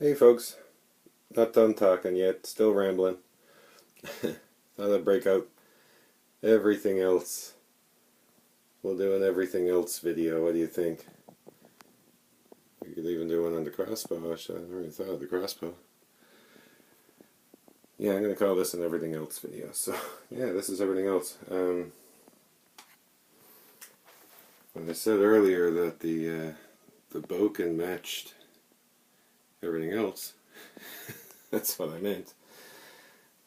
Hey folks, not done talking yet, still rambling. Thought I'd break out everything else. We'll do an everything else video, what do you think? We could even do one on the crossbow. Actually, I never even thought of the crossbow. Yeah, I'm going to call this an everything else video. So, yeah, this is everything else. When I said earlier that the bokeh matched everything else, that's what I meant.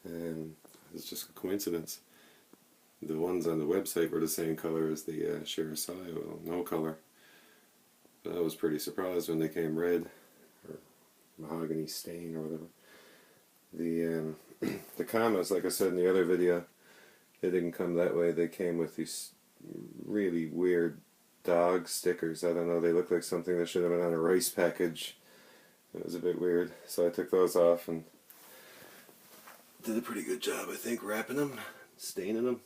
It's just a coincidence. The ones on the website were the same color as the Shirasai, well, no color. But I was pretty surprised when they came red, or mahogany stain, or whatever. The Kamas, like I said in the other video, they didn't come that way. They came with these really weird dog stickers. I don't know, they look like something that should have been on a rice package. It was a bit weird, so I took those off and did a pretty good job, I think, wrapping them, staining them.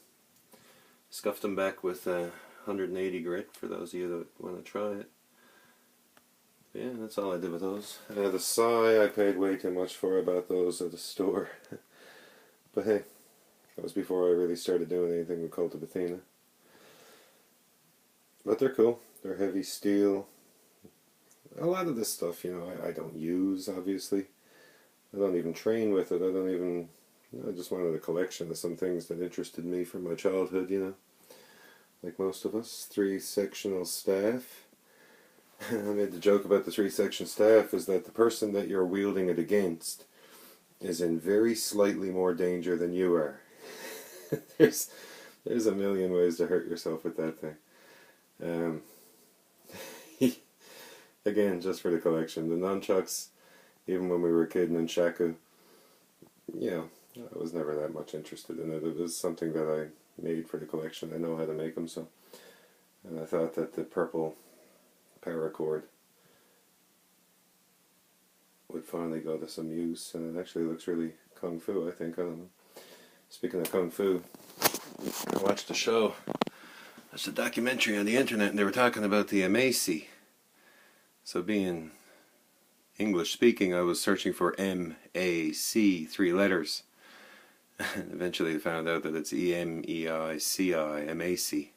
Scuffed them back with 180 grit for those of you that want to try it. But yeah, that's all I did with those. The Sai I paid way too much for. I bought those at the store. But hey, that was before I really started doing anything with Cult of Athena. But they're cool. They're heavy steel. A lot of this stuff, you know, I don't use, obviously. I don't even train with it. I just wanted a collection of some things that interested me from my childhood, you know. Like most of us. 3-sectional staff. I made the joke about the 3-section staff is that the person that you're wielding it against is in very slightly more danger than you are. There's a million ways to hurt yourself with that thing. Again, just for the collection. The nunchucks, even when we were kidding in Shaku, you know, I was never that much interested in it. It was something that I made for the collection. I know how to make them, so. And I thought that the purple paracord would finally go to some use, and it actually looks really kung fu, I think. I don't know. Speaking of kung fu, I watched a show. It's a documentary on the internet, and they were talking about the Amacy. So being English speaking, I was searching for M-A-C, 3 letters. And eventually I found out that it's E-M-E-I-C-I, Amacy.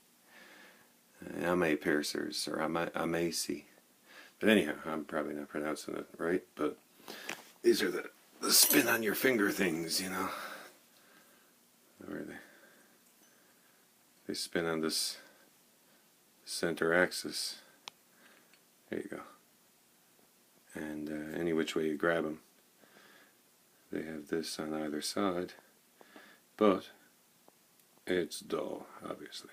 Ame piercers, or Amacy. But anyhow, I'm probably not pronouncing it right, but these are the spin on your finger things, you know. Where are they? They spin on this center axis. There you go. And any which way you grab them, they have this on either side, but it's dull, obviously.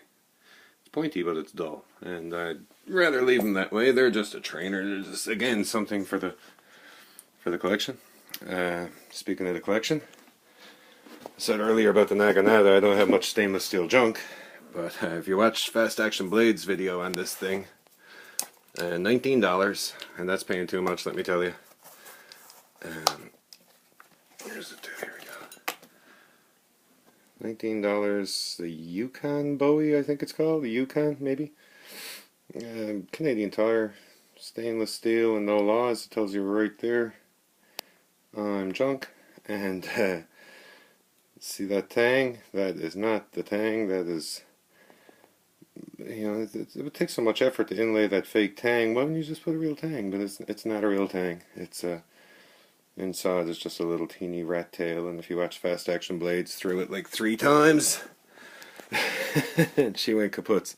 It's pointy, but it's dull, and I'd rather leave them that way. They're just a trainer. They're just, again, something for the collection. Speaking of the collection, I said earlier about the Naginata, I don't have much stainless steel junk, but if you watch Fast Action Blades video on this thing, $19, and that's paying too much, let me tell you. Here's it, here we go. $19, the Yukon Bowie, I think it's called, the Yukon, maybe. Canadian Tire, stainless steel and no laws, it tells you right there. I'm junk, and see that tang? That is not the tang, that is... You know, it would take so much effort to inlay that fake tang. Why don't you just put a real tang? But it's not a real tang. It's inside is just a little teeny rat tail, and if you watch Fast Action Blades, threw it like 3 times, and she went kaput.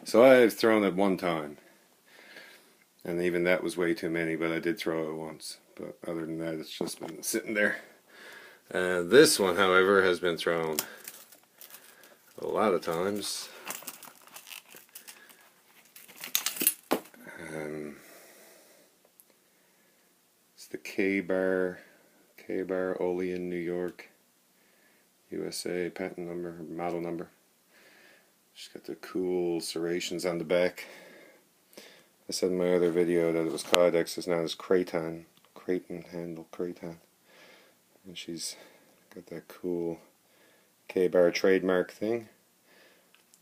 So I've thrown it 1 time, and even that was way too many. But I did throw it once. But other than that, it's just been sitting there. This one, however, has been thrown a lot of times. It's the K-Bar Olean, New York, USA, patent number, model number. She's got the cool serrations on the back. I said in my other video that it was Kydex, it's now this Creighton handle, Creighton. And she's got that cool K-Bar trademark thing.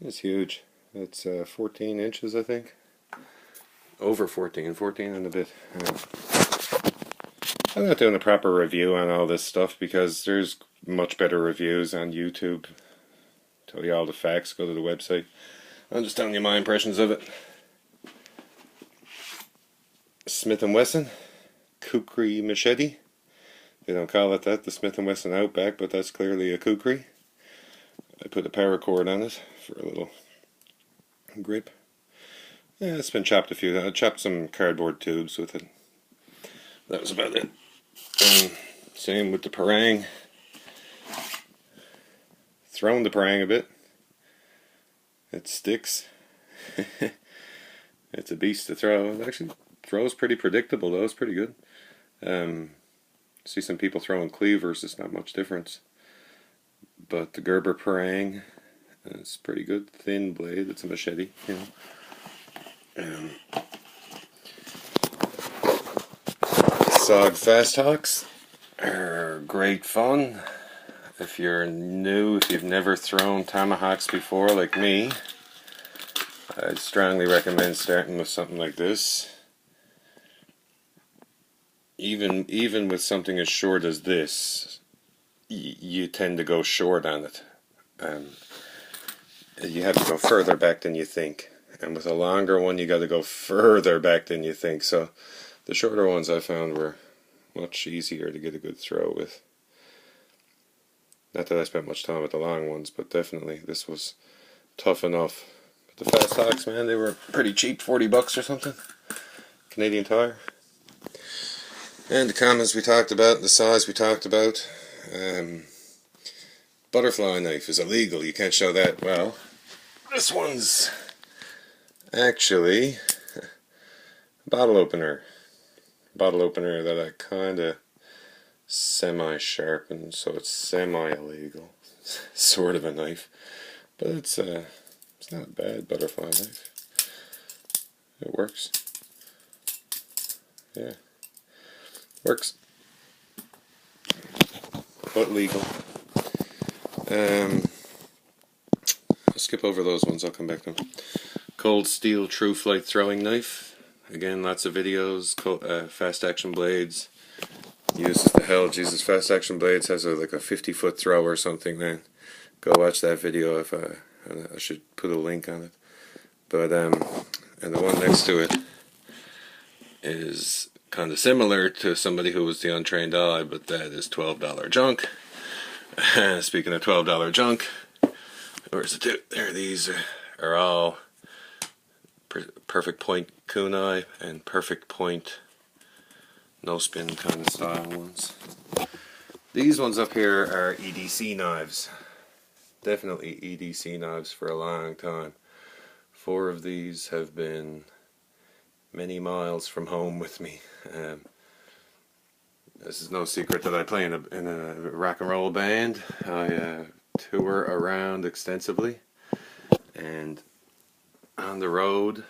It's huge. It's 14 inches, I think. Over 14 and a bit. I'm not doing a proper review on all this stuff because there's much better reviews on YouTube. Tell you all the facts, go to the website. I'm just telling you my impressions of it. Smith & Wesson Kukri machete. They don't call it that, the Smith & Wesson Outback, but that's clearly a kukri. I put a paracord on it for a little grip. Yeah, it's been chopped a few. I chopped some cardboard tubes with it. That was about it. Same with the parang. Thrown the parang a bit. It sticks. It's a beast to throw. It actually throws pretty predictable though. It's pretty good. See some people throwing cleavers. It's not much difference. But the Gerber parang, it's pretty good. Thin blade. It's a machete. You know. Sog Fast Hawks are great fun. If you're new, if you've never thrown tomahawks before like me, I'd strongly recommend starting with something like this. Even with something as short as this, you tend to go short on it. You have to go further back than you think. And with a longer one, you got to go further back than you think. So the shorter ones I found were much easier to get a good throw with. Not that I spent much time with the long ones, but definitely this was tough enough. But the Fast Hawks, man, they were pretty cheap, $40 or something. Canadian Tire. And the comments we talked about, the size we talked about. Butterfly knife is illegal, you can't show that. Well, this one's actually a bottle opener. Bottle opener that I kind of semi-sharpened, so it's semi-illegal. Sort of a knife. But it's not a bad butterfly knife. It works. Yeah. Works. But legal. I'll skip over those ones, I'll come back to them. Cold Steel True Flight Throwing Knife. Again, lots of videos. Fast Action Blades. Uses the hell. Jesus, Fast Action Blades has like a 50-foot throw or something, man. Go watch that video if I should put a link on it. But, and the one next to it is kind of similar to somebody who was the untrained eye, but that is $12 junk. Speaking of $12 junk, where's the two? There, these are all perfect point kunai and perfect point no spin kind of style ones. These ones up here are EDC knives. Definitely EDC knives for a long time. 4 of these have been many miles from home with me. This is no secret that I play in a rock and roll band. I tour around extensively, and on the road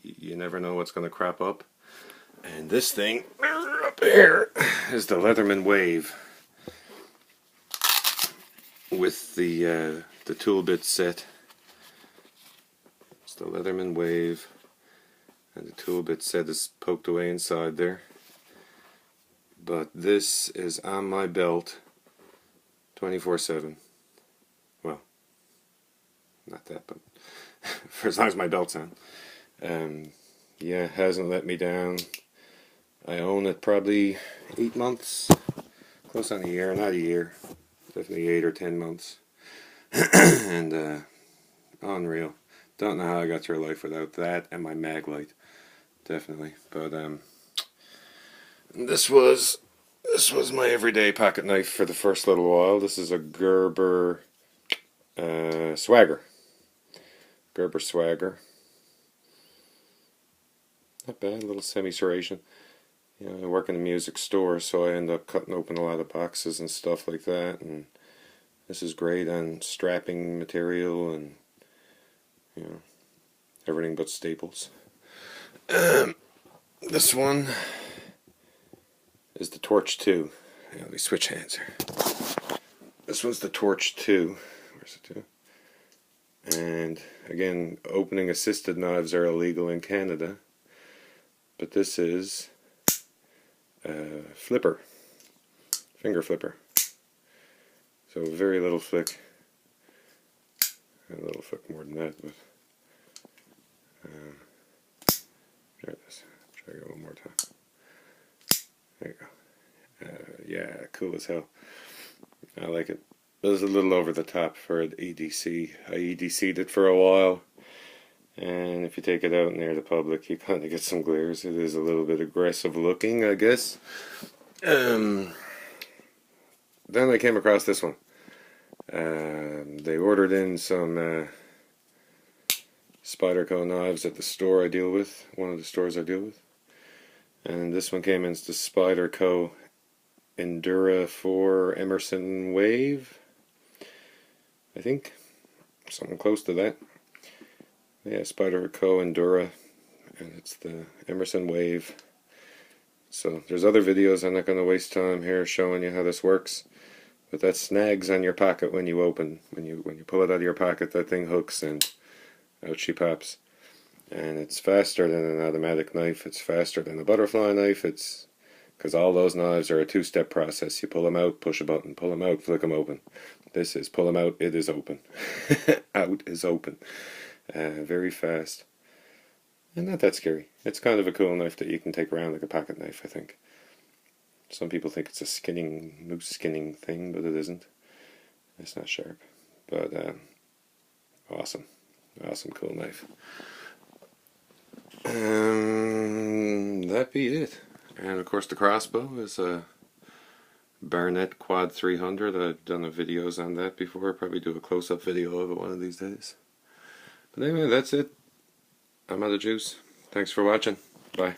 you never know what's going to crop up. And this thing up here is the Leatherman Wave with the tool bit set. It's the Leatherman Wave, and the tool bit set is poked away inside there. But this is on my belt 24/7. Well, not that, but for as long as my belt's on. Yeah, it hasn't let me down. I own it probably 8 months, close on a year, not a year, definitely 8 or 10 months. And unreal. Don't know how I got through life without that and my mag light, definitely. But this was my everyday pocket knife for the first little while. This is a Gerber Swagger. Gerber Swagger. Not bad, a little semi-serration. You know, I work in a music store, so I end up cutting open a lot of boxes and stuff like that. And this is great on strapping material and, you know, everything but staples. This one is the Torch 2. Yeah, let me switch hands here. This one's the Torch 2. Where's the 2? And again, opening assisted knives are illegal in Canada. But this is flipper, finger flipper. So very little flick, a little flick more than that, but there it is. Try it one more time. There you go. Yeah, cool as hell. I like it. It was a little over the top for an EDC. I EDC'd it for a while, and if you take it out near the public, you kind of get some glares. It is a little bit aggressive looking, I guess. Then I came across this one. They ordered in some Spyderco knives at the store I deal with, one of the stores I deal with. And this one came in the Spyderco Endura 4 Emerson Wave, I think, something close to that. Yeah, Spyderco Endura, and it's the Emerson Wave. So there's other videos. I'm not going to waste time here showing you how this works, but that snags on your pocket when you open. When you pull it out of your pocket, that thing hooks and out she pops. And it's faster than an automatic knife. It's faster than a butterfly knife. It's because all those knives are a two-step process. You pull them out, push a button, pull them out, flick them open. This is pull them out, it is open. Out is open. Very fast. And not that scary. It's kind of a cool knife that you can take around like a pocket knife, I think. Some people think it's a moose skinning thing, but it isn't. It's not sharp. But awesome. Awesome, cool knife. That be it. And of course the crossbow is a Barnett Quad 300. I've done videos on that before. I'll probably do a close-up video of it one of these days. But anyway, that's it. I'm out of juice. Thanks for watching. Bye.